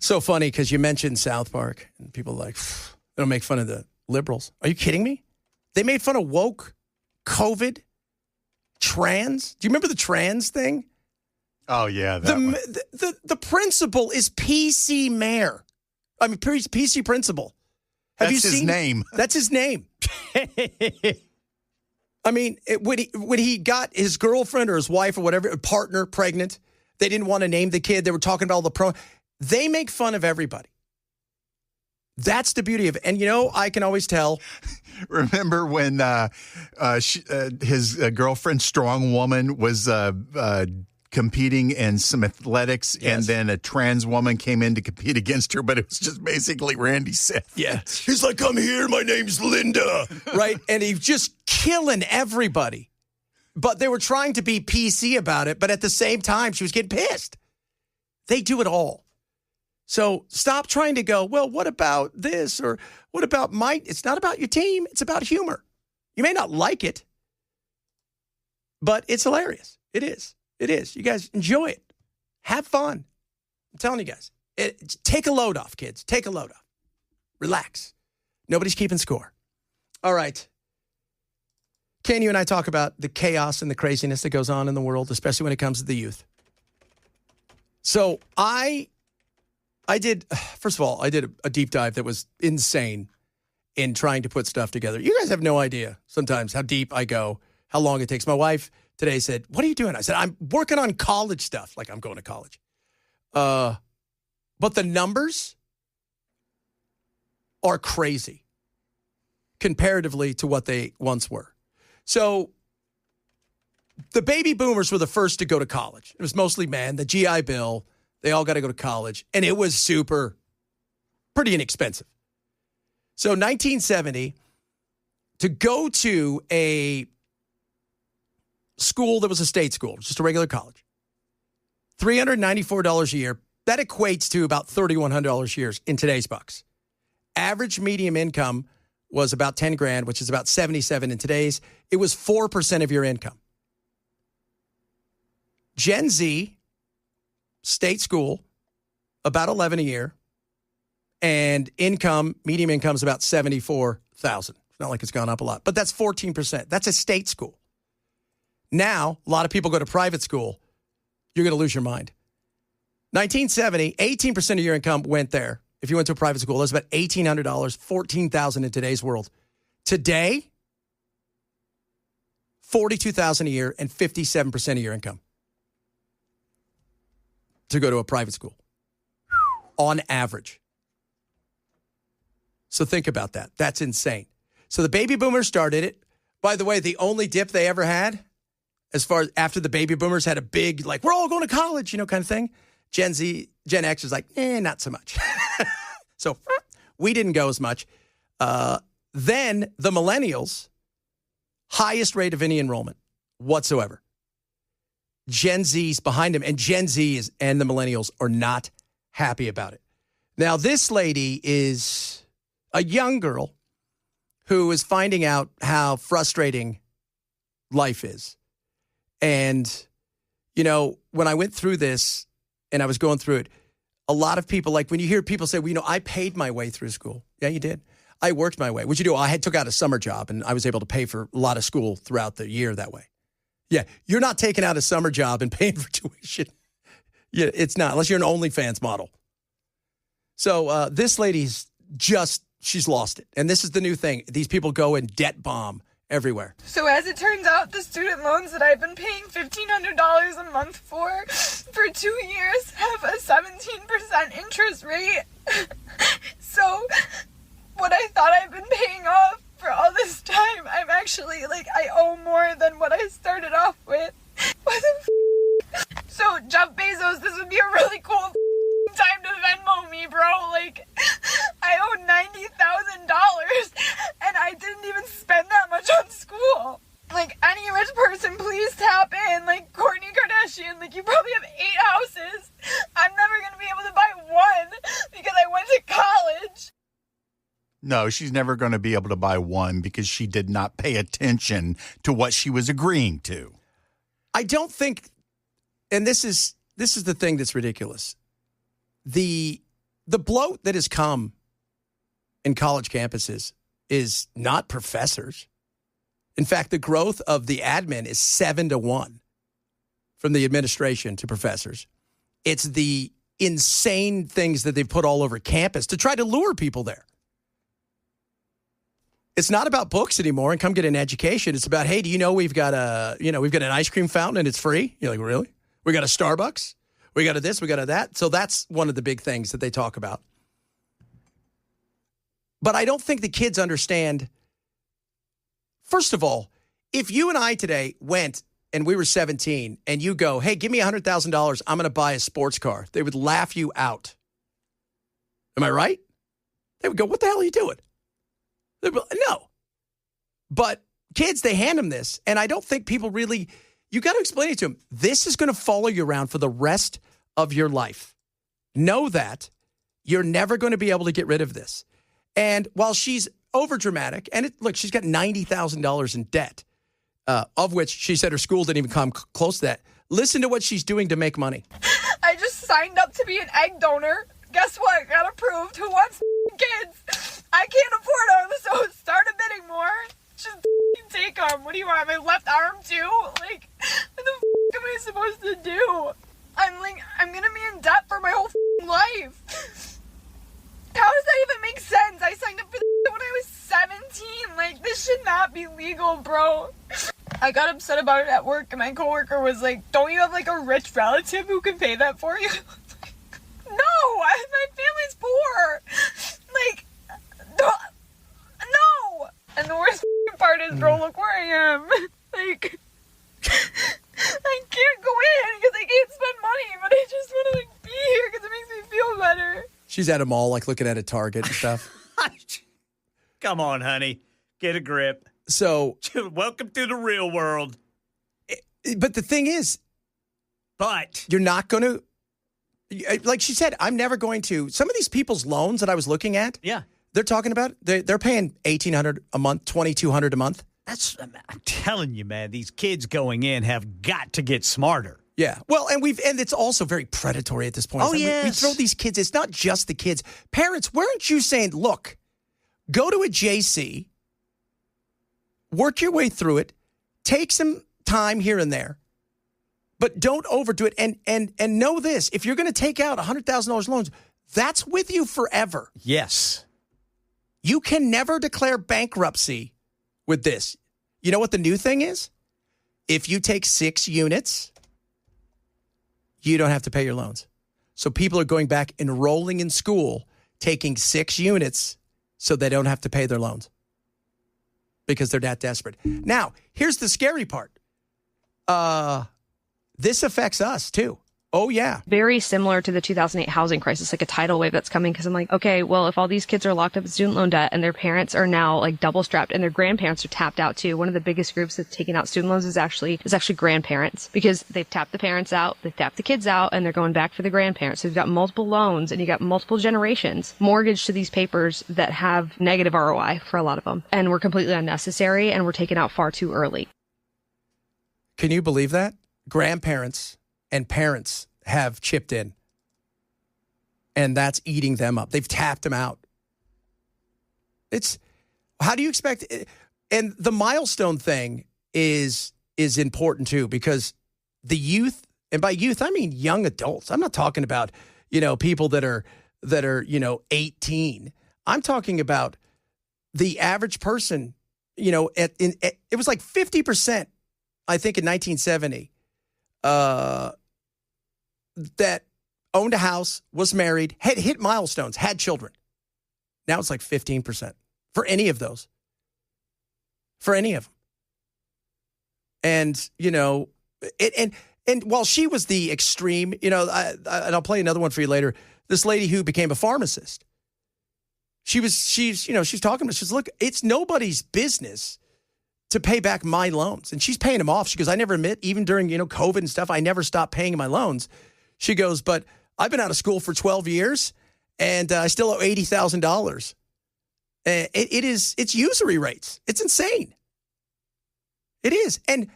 So funny because you mentioned South Park and people are like, they don't make fun of the liberals. Are you kidding me? They made fun of woke, COVID, trans. Do you remember the trans thing? Oh, yeah. The principal is PC mayor. I mean, PC principal. Have you seen his name. That's his name. I mean, when he got his girlfriend or his wife or whatever, partner pregnant, they didn't want to name the kid. They were talking about all the They make fun of everybody. That's the beauty of it. And, you know, I can always tell. Remember when his girlfriend, strong woman, was competing in some athletics, yes. And then a trans woman came in to compete against her, but it was just basically Randy Seth. Yeah. He's like, I'm here, my name's Linda. Right? And he's just killing everybody. But they were trying to be PC about it, but at the same time, she was getting pissed. They do it all. So stop trying to go, well, what about this? Or what about it's not about your team. It's about humor. You may not like it, but it's hilarious. It is. It is. You guys enjoy it. Have fun. I'm telling you guys. Take a load off, kids. Take a load off. Relax. Nobody's keeping score. All right. Can you and I talk about the chaos and the craziness that goes on in the world, especially when it comes to the youth? So I did a deep dive that was insane in trying to put stuff together. You guys have no idea sometimes how deep I go, how long it takes. My wife today said, what are you doing? I said, I'm working on college stuff, like I'm going to college. But the numbers are crazy comparatively to what they once were. So the baby boomers were the first to go to college. It was mostly men, the GI Bill. They all got to go to college, and it was pretty inexpensive. So 1970, to go to a school that was a state school, just a regular college, $394 a year, that equates to about $3,100 a year in today's bucks. Average medium income was about 10 grand, which is about 77 in today's. It was 4% of your income. Gen Z, state school, about 11 a year, and medium income is about 74,000. It's not like it's gone up a lot, but that's 14%. That's a state school. Now, a lot of people go to private school. You're going to lose your mind. 1970, 18% of your income went there. If you went to a private school, that's about $1,800, $14,000 in today's world. Today, $42,000 a year and 57% of your income to go to a private school on average. So think about that. That's insane. So the baby boomers started it. By the way, the only dip they ever had, as far as after the baby boomers had a big, like, we're all going to college, kind of thing. Gen X is like, not so much. So we didn't go as much. Then the millennials, highest rate of any enrollment whatsoever. Gen Z's behind them, and Gen Z and the millennials are not happy about it. Now, this lady is a young girl who is finding out how frustrating life is. And, when I went through this and I was going through it, a lot of people, like when you hear people say, well, I paid my way through school. Yeah, you did. I worked my way. What'd you do? I took out a summer job and I was able to pay for a lot of school throughout the year that way. Yeah, you're not taking out a summer job and paying for tuition. Yeah, it's not, unless you're an OnlyFans model. So this lady's she's lost it. And this is the new thing. These people go and debt bomb everywhere. So as it turns out, the student loans that I've been paying $1,500 a month for 2 years have a 17% interest rate. So what I thought I've been paying off for all this time, I'm actually, I owe more than what I started off with. So Jeff Bezos, this would be a really cool time to Venmo me, bro. I owe $90,000 and I didn't even spend that much on school. Any rich person, please tap in. Kourtney Kardashian, you probably have 8 houses. I'm never going to be able to buy one because I went to college. No, she's never going to be able to buy one because she did not pay attention to what she was agreeing to. I don't think, and this is the thing that's ridiculous. The the bloat that has come in college campuses is not professors. In fact, the growth of the admin is 7-1 from the administration to professors. It's the insane things that they've put all over campus to try to lure people there. It's not about books anymore and come get an education. It's about, hey, do you know we've got an ice cream fountain and it's free? You're like, really? We got a Starbucks? We got a this, we got a that. So that's one of the big things that they talk about. But I don't think the kids understand. First of all, if you and I today went and we were 17 and you go, hey, give me $100,000, I'm going to buy a sports car, they would laugh you out. Am I right? They would go, what the hell are you doing? They'd be, no. But kids, they hand them this. And I don't think people really, you got to explain it to them. This is going to follow you around for the rest of your life. Know that you're never going to be able to get rid of this. And while she's overdramatic, and look, she's got $90,000 in debt, of which she said her school didn't even come close to that. Listen to what she's doing to make money. I just signed up to be an egg donor. Guess what? Got approved. Who wants kids? I can't afford them, so start admitting more. Just take them. What do you want? My left arm too? Like, what the am I supposed to do? I'm gonna be in debt for my whole life. How does that even make sense? I signed up for this when I was 17. Like, this should not be legal, bro. I got upset about it at work, and my coworker was like, don't you have, like, a rich relative who can pay that for you? No, my family's poor. Like, no. And the worst part is, bro, look where I am. Like, I can't go in because I can't spend money, but I just want to, like, be here because it makes me feel better. She's at a mall, like looking at a Target and stuff. Come on, honey. Get a grip. So, welcome to the real world. But the thing is, you're not going to, like she said, I'm never going to. Some of these people's loans that I was looking at, they're talking about, they're paying $1,800 a month, $2,200 a month. I'm telling you, man, these kids going in have got to get smarter. Yeah. Well, and it's also very predatory at this point. Oh, yes. We throw these kids. It's not just the kids. Parents, weren't you saying, look, go to a JC, work your way through it, take some time here and there, but don't overdo it. And know this, if you're going to take out $100,000 loans, that's with you forever. Yes. You can never declare bankruptcy with this. You know what the new thing is? If you take 6 units, you don't have to pay your loans. So people are going back, enrolling in school, taking 6 units so they don't have to pay their loans because they're that desperate. Now, here's the scary part. This affects us too. Oh, yeah. Very similar to the 2008 housing crisis, like a tidal wave that's coming. Because I'm like, okay, well, if all these kids are locked up in student loan debt and their parents are now like double strapped and their grandparents are tapped out too. One of the biggest groups that's taking out student loans is actually grandparents, because they've tapped the parents out, they've tapped the kids out, and they're going back for the grandparents. So you've got multiple loans and you got multiple generations mortgaged to these papers that have negative ROI for a lot of them. And we're completely unnecessary and we're taken out far too early. Can you believe that? Grandparents and parents have chipped in, and that's eating them up. They've tapped them out. How do you expect it? And the milestone thing is important too, because the youth, and by youth, I mean young adults. I'm not talking about, people that are 18. I'm talking about the average person, it was like 50%, I think in 1970, that owned a house, was married, had hit milestones, had children. Now it's like 15% for any of those. For any of them. And, and while she was the extreme, and I'll play another one for you later, this lady who became a pharmacist, she's talking to us. She's, look, it's nobody's business to pay back my loans. And she's paying them off. She goes, I never admit, even during, COVID and stuff, I never stopped paying my loans. She goes, but I've been out of school for 12 years and I still owe $80,000. It's usury rates. It's insane. It is. And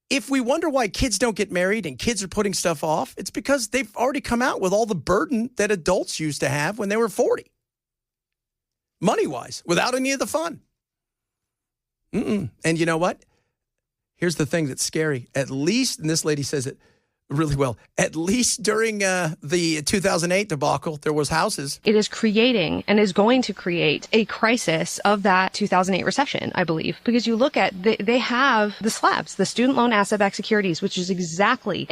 if we wonder why kids don't get married and kids are putting stuff off, it's because they've already come out with all the burden that adults used to have when they were 40. Money-wise, without any of the fun. And you know what? Here's the thing that's scary. At least, and this lady says it really well, at least during the 2008 debacle, there was houses. It is creating and is going to create a crisis of that 2008 recession, I believe, because you look at, they have the slabs, the student loan asset-backed securities, which is exactly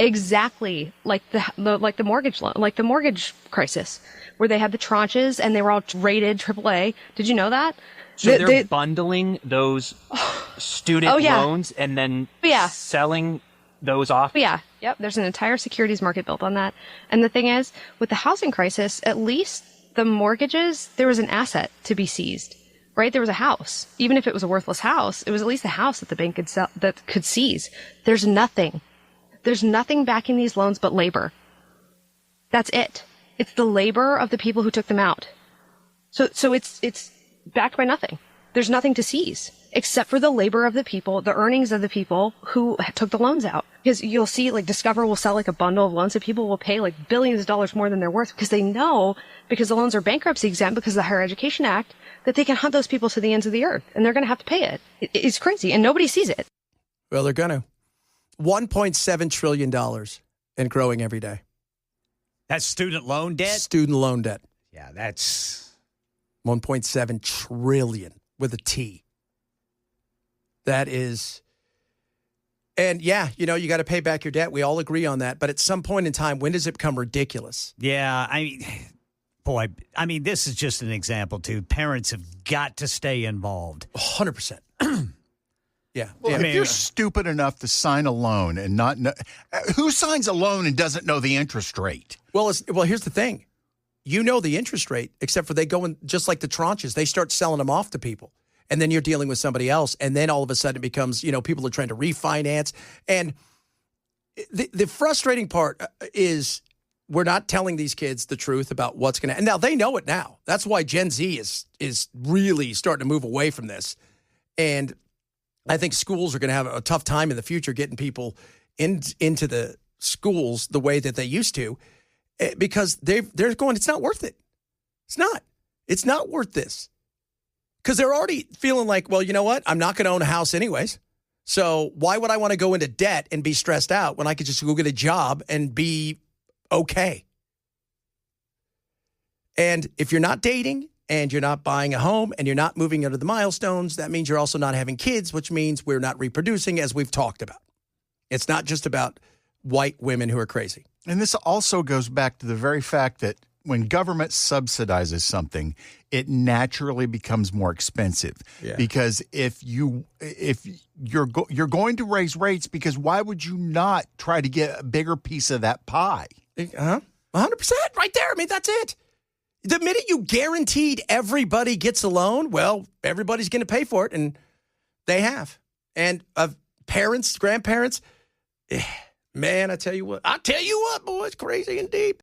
like the mortgage loan, like the mortgage crisis, where they had the tranches and they were all rated AAA. Did you know that? So they're bundling those student loans and then selling those off? Yeah. Yep. There's an entire securities market built on that. And the thing is, with the housing crisis, at least the mortgages, there was an asset to be seized, right? There was a house. Even if it was a worthless house, it was at least a house that the bank could sell, that could seize. There's nothing. There's nothing backing these loans but labor. That's it. It's the labor of the people who took them out. So it's backed by nothing. There's nothing to seize except for the labor of the people, the earnings of the people who took the loans out. Because you'll see, like, Discover will sell like a bundle of loans, so people will pay like billions of dollars more than they're worth because they know, because the loans are bankruptcy exempt because of the Higher Education Act, that they can hunt those people to the ends of the earth and they're going to have to pay it. It's crazy and nobody sees it. Well, they're going to. $1.7 trillion and growing every day. That's student loan debt? Student loan debt. Yeah, that's 1.7 trillion with a T. That is, and yeah, you know, you got to pay back your debt. We all agree on that. But at some point in time, when does it become ridiculous? Yeah, I mean, this is just an example, too. Parents have got to stay involved. 100%. Yeah. Well, if you're stupid enough to sign a loan and not know, who signs a loan and doesn't know the interest rate? Well, here's the thing. You know the interest rate, except for they go in, just like the tranches, they start selling them off to people. And then you're dealing with somebody else. And then all of a sudden it becomes, you know, people are trying to refinance. And the frustrating part is we're not telling these kids the truth about what's going to, and now they know it now. That's why Gen Z is really starting to move away from this. And I think schools are going to have a tough time in the future getting people into the schools the way that they used to, because they're going, it's not worth it. It's not worth this. Because they're already feeling like, well, you know what? I'm not going to own a house anyways. So why would I want to go into debt and be stressed out when I could just go get a job and be okay? And if you're not dating and you're not buying a home and you're not moving under the milestones, that means you're also not having kids, which means we're not reproducing, as we've talked about. It's not just about white women who are crazy. And this also goes back to the very fact that when government subsidizes something, it naturally becomes more expensive. Yeah. Because if you're going to raise rates, because why would you not try to get a bigger piece of that pie? 100% right there. I mean, that's it. The minute you guaranteed everybody gets a loan, well, everybody's going to pay for it, and they have. And parents, grandparents, man, I tell you what, boy, it's crazy and deep.